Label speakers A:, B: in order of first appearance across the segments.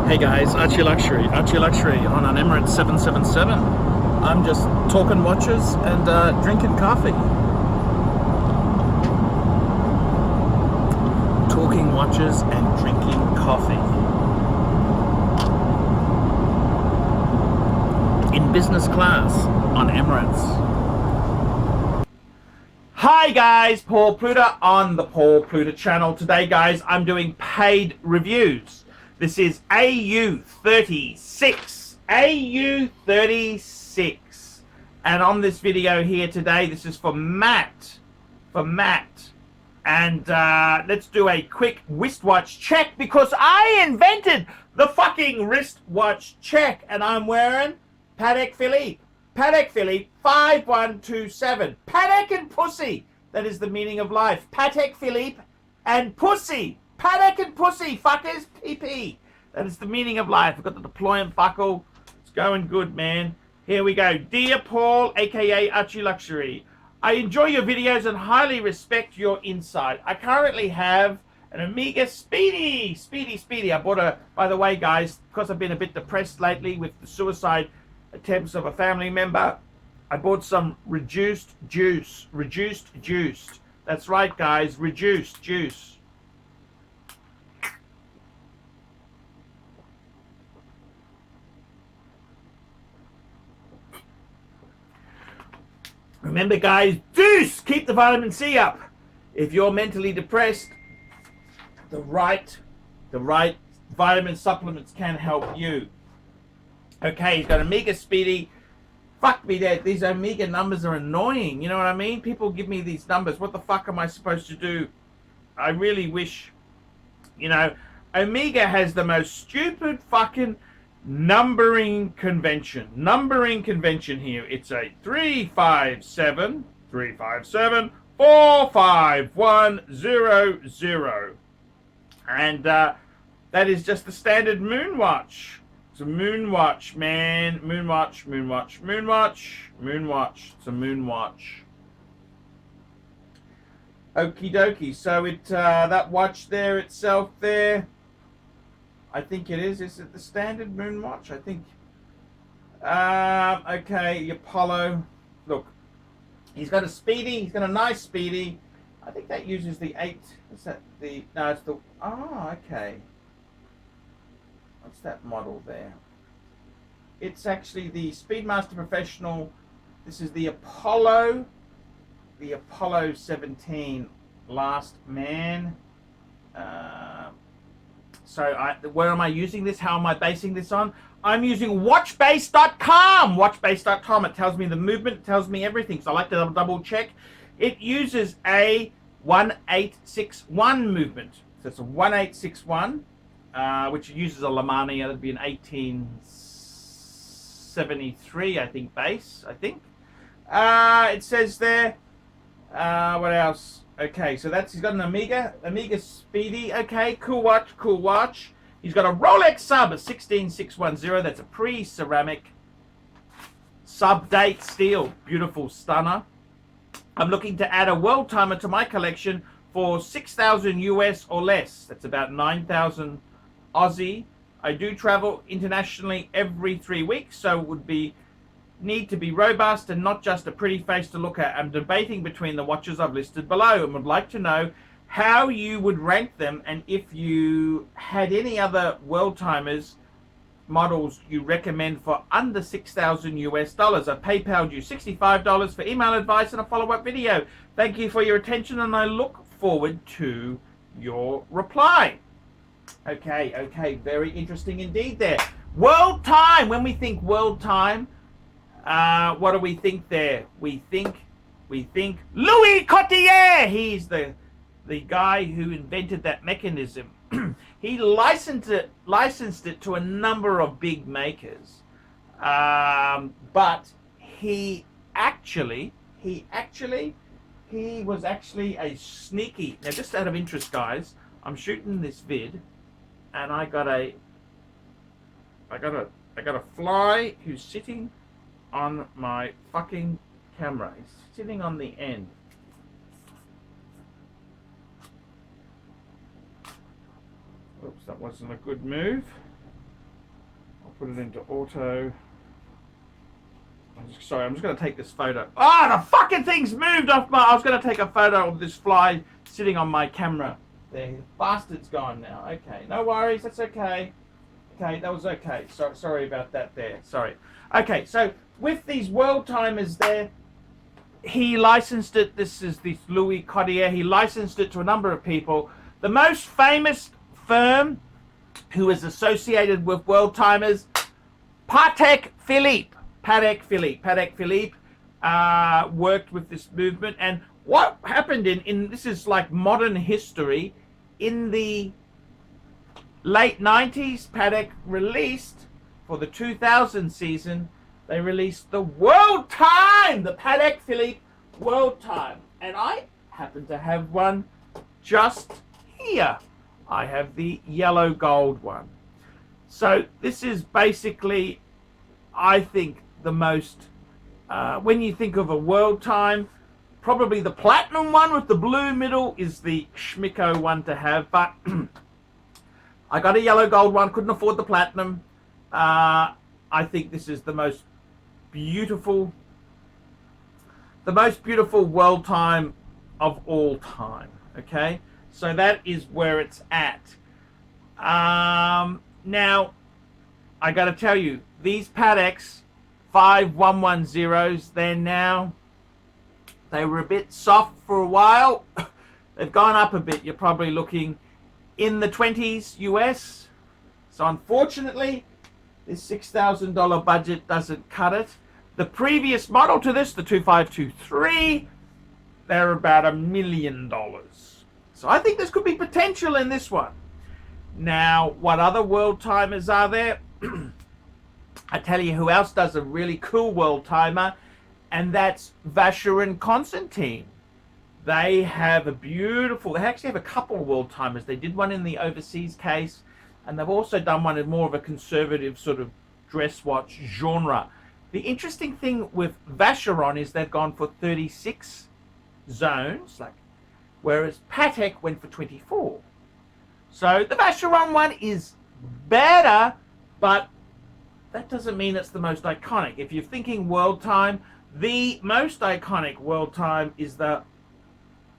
A: Hey guys, ArchieLuxury on an Emirates 777. I'm just talking watches and drinking coffee. Talking watches and drinking coffee. In business class on Emirates. Hi guys, Paul Pluta on the Paul Pluta channel. Today guys, I'm doing paid reviews. This is AU36. AU36. And on this video here today, this is for Matt. And let's do a quick wristwatch check because I invented the fucking wristwatch check. And I'm wearing Patek Philippe 5127. Patek and pussy. That is the meaning of life. Patek Philippe and pussy. Patek and pussy, fuckers, PP. That is the meaning of life. I've got the deployment buckle. It's going good, man. Here we go. Dear Paul, aka ArchieLuxury, I enjoy your videos and highly respect your insight. I currently have an Omega Speedy. I bought a, by the way, guys, because I've been a bit depressed lately with the suicide attempts of a family member, I bought some reduced juice. That's right, guys, reduced juice. Remember guys, juice! Keep the vitamin C up. If you're mentally depressed, the right vitamin supplements can help you. Okay, he's got Omega Speedy. Fuck me, Dad. These Omega numbers are annoying. You know what I mean? People give me these numbers. What the fuck am I supposed to do? I really wish, you know, Omega has the most stupid fucking numbering convention here. It's a 357 45100, and that is just the standard moon watch. It's a moon watch, man. Moon watch. It's a moon watch. Okie dokie. So it that watch there itself there, I think it is. Is it the standard moon watch? I think. Okay, Apollo. Look, he's got a Speedy. He's got a nice Speedy. I think that uses the 8. Is that the? No, it's the. Oh, okay. What's that model there? It's actually the Speedmaster Professional. This is the Apollo. The Apollo 17 Last Man. So where am I using this? How am I basing this on? I'm using watchbase.com. Watchbase.com. It tells me the movement. It tells me everything. So I like to double check. It uses a 1861 movement. So it's a 1861, which uses a OMMANEY. That'd be an 1873, I think, base. I think. It says there. What else? Okay, so he's got an Omega Speedy. Okay, cool watch. He's got a Rolex sub, a 16610. That's a pre-ceramic sub date steel. Beautiful stunner. I'm looking to add a WorldTimer to my collection for 6,000 US or less. That's about 9,000 Aussie. I do travel internationally every 3 weeks, so it would need to be robust and not just a pretty face to look at. I'm debating between the watches I've listed below and would like to know how you would rank them and if you had any other WorldTimers models you recommend for under 6,000 US dollars. I PayPal'd you $65 for email advice and a follow-up video. Thank you for your attention and I look forward to your reply. Okay, very interesting indeed there. WorldTime. When we think WorldTime, what do we think there? We think Louis Cotier. He's the guy who invented that mechanism. He licensed it to a number of big makers, but he was actually a sneaky. Now, just out of interest, guys, I'm shooting this vid, and I got a fly who's sitting on my fucking camera. He's sitting on the end. Oops, that wasn't a good move. put it into auto. Sorry, I'm just going to take this photo. Ah, the fucking thing's moved off my... I was going to take a photo of this fly sitting on my camera. There, the bastard's gone now. Okay, no worries, that's okay. Okay, that was okay. Sorry about that there. Sorry. Okay, so with these world timers there, he licensed it. This is this Louis Cottier. He licensed it to a number of people. The most famous firm who is associated with world timers, Patek Philippe. Patek Philippe worked with this movement. And what happened in this is like modern history, in the late 90s, Patek released, for the 2000 season, they released the WorldTime, the Patek Philippe WorldTime. And I happen to have one just here. I have the yellow gold one. So this is basically, I think, the most, when you think of a WorldTime, probably the platinum one with the blue middle is the schmicko one to have. But I got a yellow gold one, couldn't afford the platinum. I think this is the most beautiful WorldTime of all time. Okay, so that is where it's at. Now I got to tell you, these Pateks 5110s, they were a bit soft for a while. They've gone up a bit. You're probably looking in the 20s US. So unfortunately, this $6,000 budget doesn't cut it. The previous model to this, the 2523, they're about $1 million. So I think this could be potential in this one. Now, what other world timers are there? I tell you who else does a really cool world timer, and that's Vasher and Constantine. They have a beautiful, they actually have a couple of world timers. They did one in the overseas case, and they've also done one in more of a conservative sort of dress watch genre. The interesting thing with Vacheron is they've gone for 36 zones, whereas Patek went for 24. So the Vacheron one is better, but that doesn't mean it's the most iconic. If you're thinking world time, the most iconic world time is the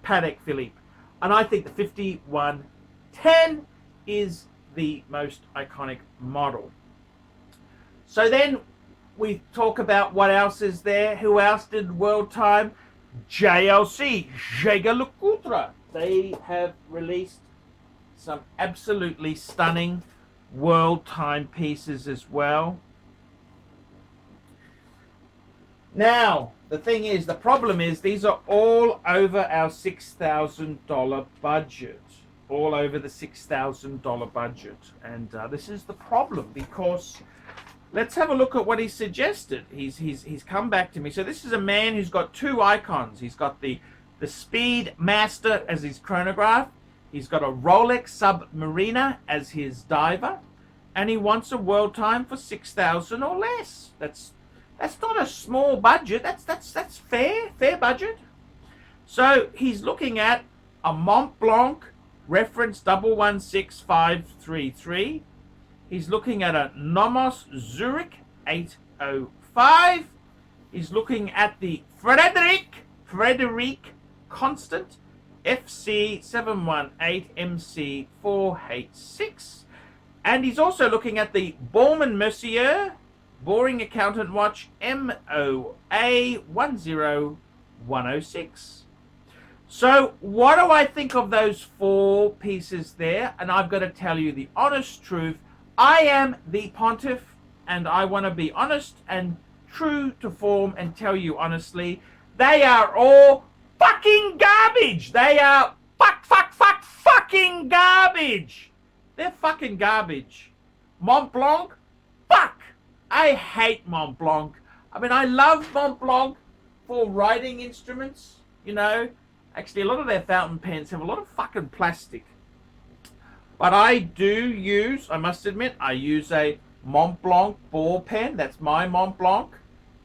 A: Patek Philippe. And I think the 5110 is the most iconic model. So then we talk about what else is there. Who else did world time? JLC, Jaeger-LeCoultre. They have released some absolutely stunning world timepieces as well. Now, the thing is, the problem is, these are all over our $6,000 budget. All over the $6,000 budget. And this is the problem, because let's have a look at what he suggested. He's come back to me. So this is a man who's got two icons. He's got the Speed Master as his chronograph. He's got a Rolex Submariner as his diver. And he wants a world time for 6,000 or less. That's not a small budget. That's fair budget. So he's looking at a Mont Blanc reference 116533. He's looking at a Nomos Zurich 805. He's looking at the Frederic Constant FC718MC4H6. And he's also looking at the Baume & Mercier Boring Accountant Watch MOA10106. So what do I think of those four pieces there? And I've got to tell you the honest truth. I am the pontiff, and I want to be honest and true to form and tell you honestly, they are all fucking garbage. They are fucking garbage. They're fucking garbage. Mont Blanc, fuck. I hate Mont Blanc. I mean, I love Mont Blanc for writing instruments, you know. Actually, a lot of their fountain pens have a lot of fucking plastic. But I do use, I must admit, I use a Mont Blanc ball pen. That's my Mont Blanc.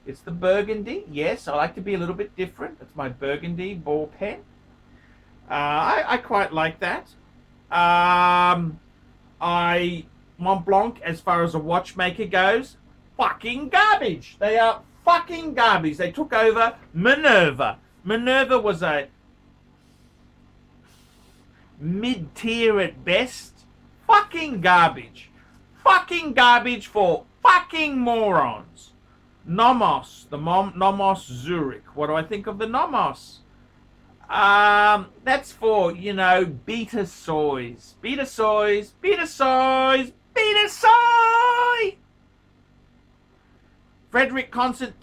A: It's the Burgundy. Yes, I like to be a little bit different. It's my Burgundy ball pen. I quite like that. I Mont Blanc, as far as a watchmaker goes, fucking garbage. They are fucking garbage. They took over Minerva. Minerva was a mid-tier at best. Fucking garbage. Fucking garbage for fucking morons. Nomos. The Nomos Zurich. What do I think of the Nomos? That's for, you know, beta soys. Beta soys. Beta soys. Beta soy! Frederick Constant,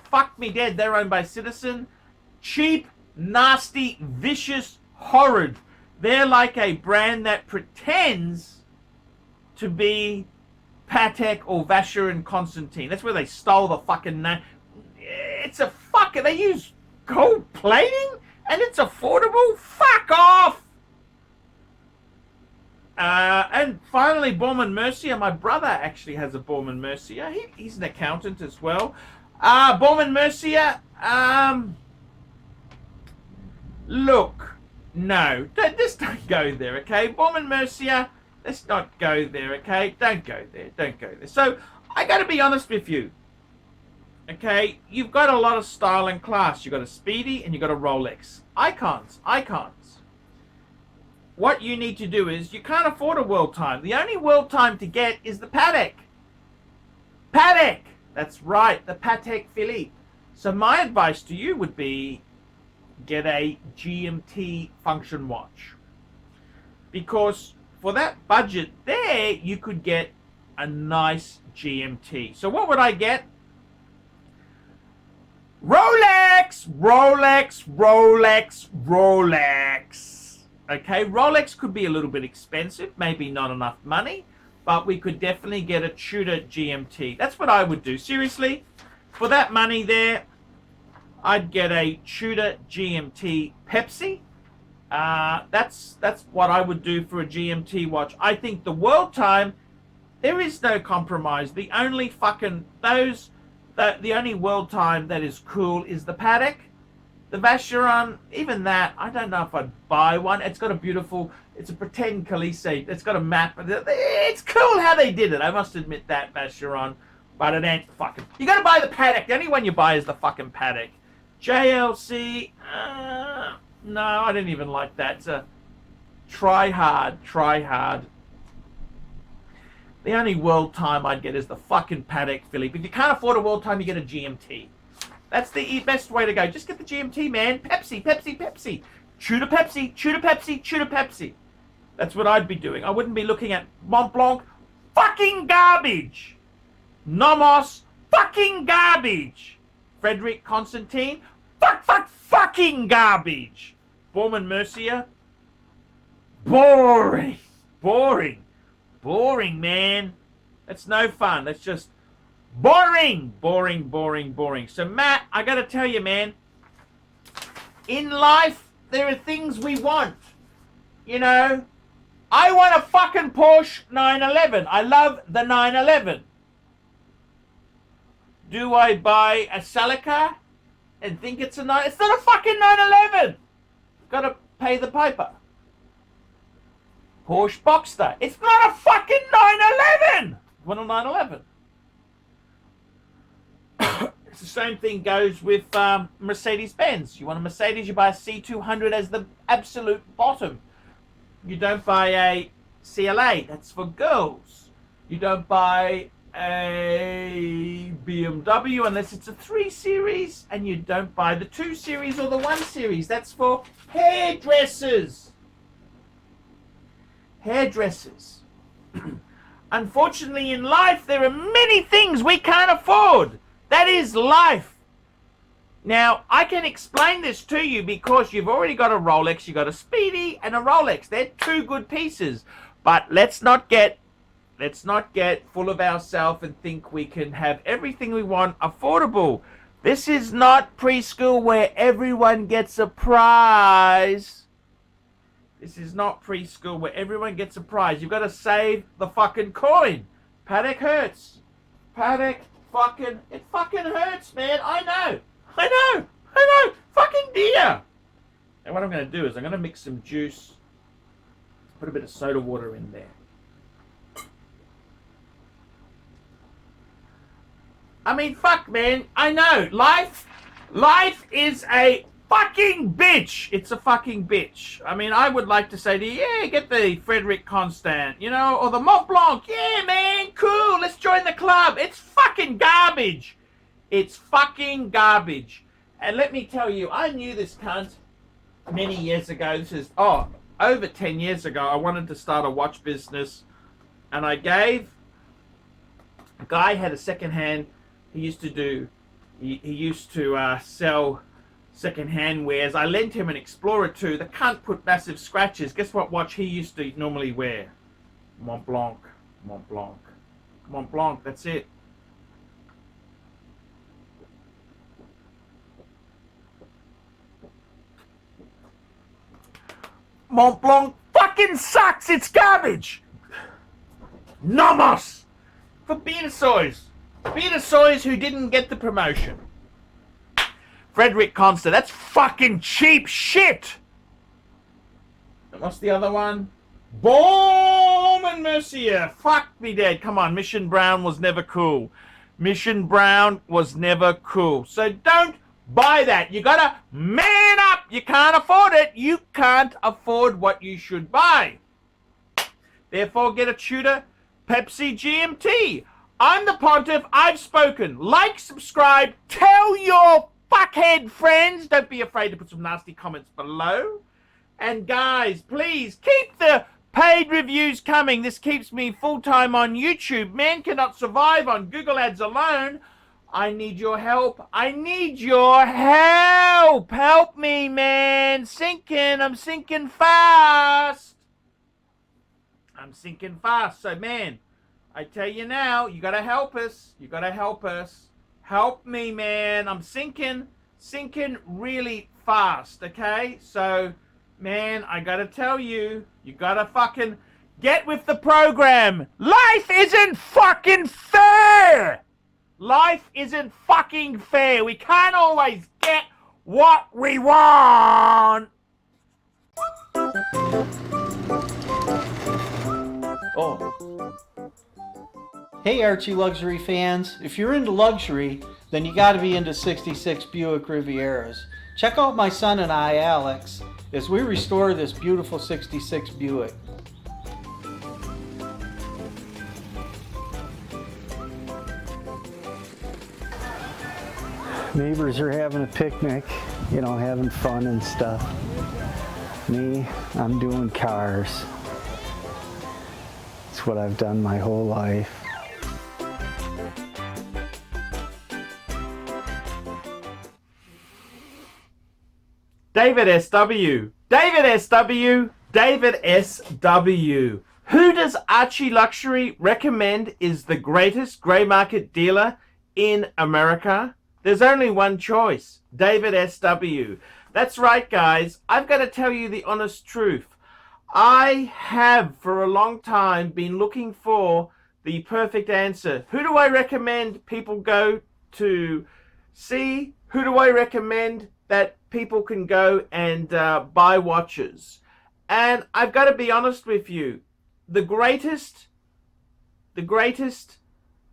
A: fuck me dead, they're owned by Citizen. Cheap, nasty, vicious, horrid. They're like a brand that pretends to be Patek or Vacheron and Constantine. That's where they stole the fucking name. It's a fucking, they use gold plating and it's affordable? Fuck off! And finally, Baume & Mercier. My brother actually has a Baume & Mercier. He's an accountant as well. Baume & Mercier, look, no, just don't go there, okay? Baume & Mercier, let's not go there, okay? Don't go there, don't go there. So, I gotta be honest with you, okay? You've got a lot of style and class. You've got a Speedy and you've got a Rolex. Icons. What you need to do is, you can't afford a WorldTime. The only WorldTime to get is the Patek. Patek! That's right, the Patek Philippe. So my advice to you would be, get a GMT function watch. Because for that budget there, you could get a nice GMT. So what would I get? Rolex! Rolex! Rolex! Rolex! Okay, Rolex could be a little bit expensive, maybe not enough money, but we could definitely get a Tudor GMT. That's what I would do. Seriously, for that money there, I'd get a Tudor GMT Pepsi. That's what I would do for a GMT watch. I think the WorldTime, there is no compromise. The only fucking, the only WorldTime that is cool is the Patek. The Vacheron, even that, I don't know if I'd buy one. It's got a beautiful, it's a pretend Khaleesi. It's got a map. It's cool how they did it. I must admit that, Vacheron. But it ain't fucking, you gotta buy the Patek. The only one you buy is the fucking Patek. JLC, no, I didn't even like that. It's a try hard. The only WorldTime I'd get is the fucking Patek Philippe. If you can't afford a WorldTime, you get a GMT. That's the best way to go. Just get the GMT, man. Pepsi. Tudor Pepsi. That's what I'd be doing. I wouldn't be looking at Mont Blanc. Fucking garbage. Nomos. Fucking garbage. Frederick Constantine. Fucking garbage. Baume & Mercier. Boring, man. That's no fun. That's just boring. So, Matt, I gotta tell you, man, in life, there are things we want. You know, I want a fucking Porsche 911. I love the 911. Do I buy a Celica and think it's it's not a fucking 911. Gotta pay the piper. Porsche Boxster. It's not a fucking 911. Want a 911? It's the same thing goes with Mercedes-Benz. You want a Mercedes, you buy a C200 as the absolute bottom. You don't buy a CLA. That's for girls. You don't buy a BMW unless it's a 3 Series, and you don't buy the 2 Series or the 1 Series. That's for hairdressers. Unfortunately, in life, there are many things we can't afford. That is life. Now, I can explain this to you because you've already got a Rolex, you've got a Speedy and a Rolex. They're 2 good pieces. But let's not get full of ourselves and think we can have everything we want affordable. This is not preschool where everyone gets a prize. This is not preschool where everyone gets a prize. You've got to save the fucking coin. Patek hurts. Patek it fucking hurts, man. I know. Fucking dear. And what I'm going to do is I'm going to mix some juice, put a bit of soda water in there. I mean, fuck, man. I know. Life is a fucking bitch. It's a fucking bitch. I mean, I would like to say to you, yeah, get the Frederic Constant, you know, or the Mont Blanc. Yeah, man, cool. Let's join the club. It's fucking garbage. It's fucking garbage. And let me tell you, I knew this cunt many years ago. This is, over 10 years ago. I wanted to start a watch business. And I gave, a guy had a second-hand. He used to sell second-hand wares. I lent him an Explorer 2. The cunt put massive scratches. Guess what watch he used to normally wear? Mont Blanc. Mont Blanc. Mont Blanc, that's it. Mont Blanc fucking sucks. It's garbage. Nomos for Beatersoys. Beatersoys who didn't get the promotion. Frederic Constant. That's fucking cheap shit. And what's the other one? Boom and Mercier. Fuck me dead. Come on. Mission Brown was never cool. Mission Brown was never cool. So don't buy that. You gotta man up. You can't afford it. You can't afford what you should buy. Therefore, get a Tudor Pepsi GMT. I'm the Pontiff. I've spoken. Like, subscribe. Tell your fuckhead friends. Don't be afraid to put some nasty comments below. And guys, please keep the paid reviews coming. This keeps me full-time on YouTube. Man cannot survive on Google Ads alone. I need your help. I need your help. Help me, man. Sinking. I'm sinking fast. I'm sinking fast. So, man, I tell you now, you got to help us. You got to help us. Help me, man. I'm sinking really fast, okay? So, man, I got to tell you, you got to fucking get with the program. Life isn't fucking fair. Life isn't fucking fair. We can't always get what we want.
B: Oh. Hey ArchieLuxury fans, if you're into luxury, then you gotta be into 66 Buick Rivieras. Check out my son and I, Alex, as we restore this beautiful 66 Buick.
C: Neighbors are having a picnic, you know, having fun and stuff. Me, I'm doing cars. It's what I've done my whole life.
A: David SW. David SW. David SW. Who does ArchieLuxury recommend is the greatest grey market dealer in America? There's only one choice, David SW. That's right, guys. I've got to tell you the honest truth. I have, for a long time, been looking for the perfect answer. Who do I recommend people go to see? Who do I recommend that people can go and buy watches? And I've got to be honest with you. The greatest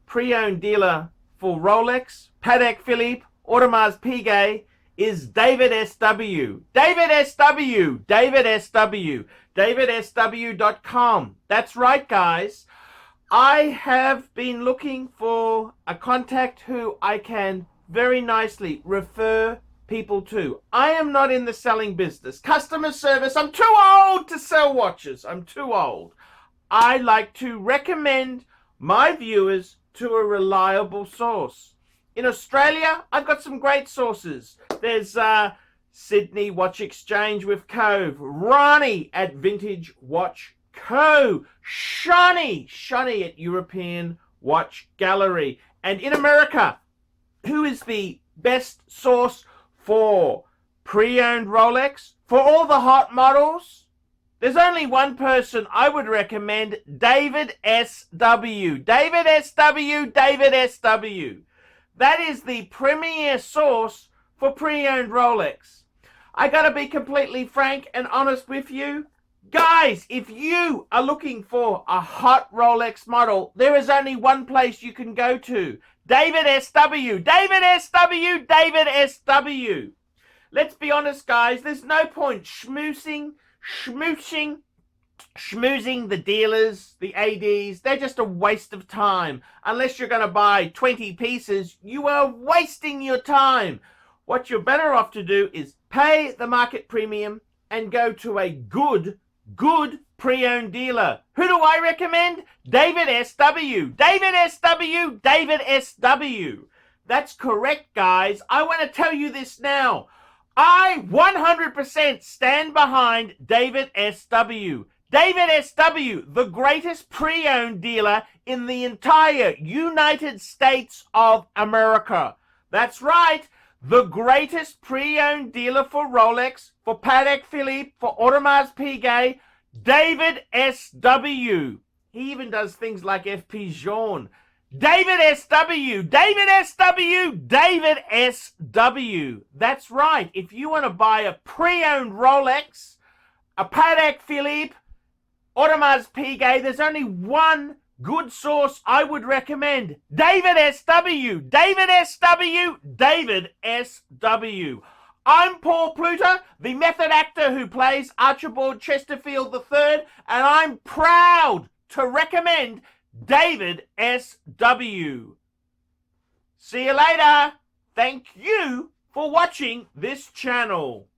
A: pre-owned dealer for Rolex, Patek Philippe, Audemars Piguet is David SW. David SW. David SW. DavidSW.com. That's right, guys. I have been looking for a contact who I can very nicely refer people to. I am not in the selling business. Customer service, I'm too old to sell watches. I'm too old. I like to recommend my viewers to a reliable source. In Australia, I've got some great sources. There's Sydney Watch Exchange with Cove, Ronnie at Vintage Watch Co, Shani at European Watch Gallery. And in America, who is the best source for pre-owned Rolex? For all the hot models? There's only one person I would recommend, David SW. David SW, David SW. That is the premier source for pre-owned Rolex. I gotta be completely frank and honest with you. Guys, if you are looking for a hot Rolex model, there is only one place you can go to. David SW, David SW, David SW. Let's be honest, guys, there's no point schmoozing the dealers, the ADs. They're just a waste of time. Unless you're going to buy 20 pieces, you are wasting your time. What you're better off to do is pay the market premium and go to a good pre-owned dealer. Who do I recommend? David SW, David SW, David SW. That's correct, guys. I want to tell you this now. I 100% stand behind David SW. David SW, the greatest pre-owned dealer in the entire United States of America. That's right, the greatest pre-owned dealer for Rolex, for Patek Philippe, for Audemars Piguet, David SW. He even does things like FP Journe. David SW, David SW, David SW. That's right. If you want to buy a pre-owned Rolex, a Patek Philippe, Audemars Piguet, there's only one good source I would recommend. David SW, David SW, David SW. I'm Paul Pluta, the method actor who plays Archibald Chesterfield III, and I'm proud to recommend David SW. See you later. Thank you for watching this channel.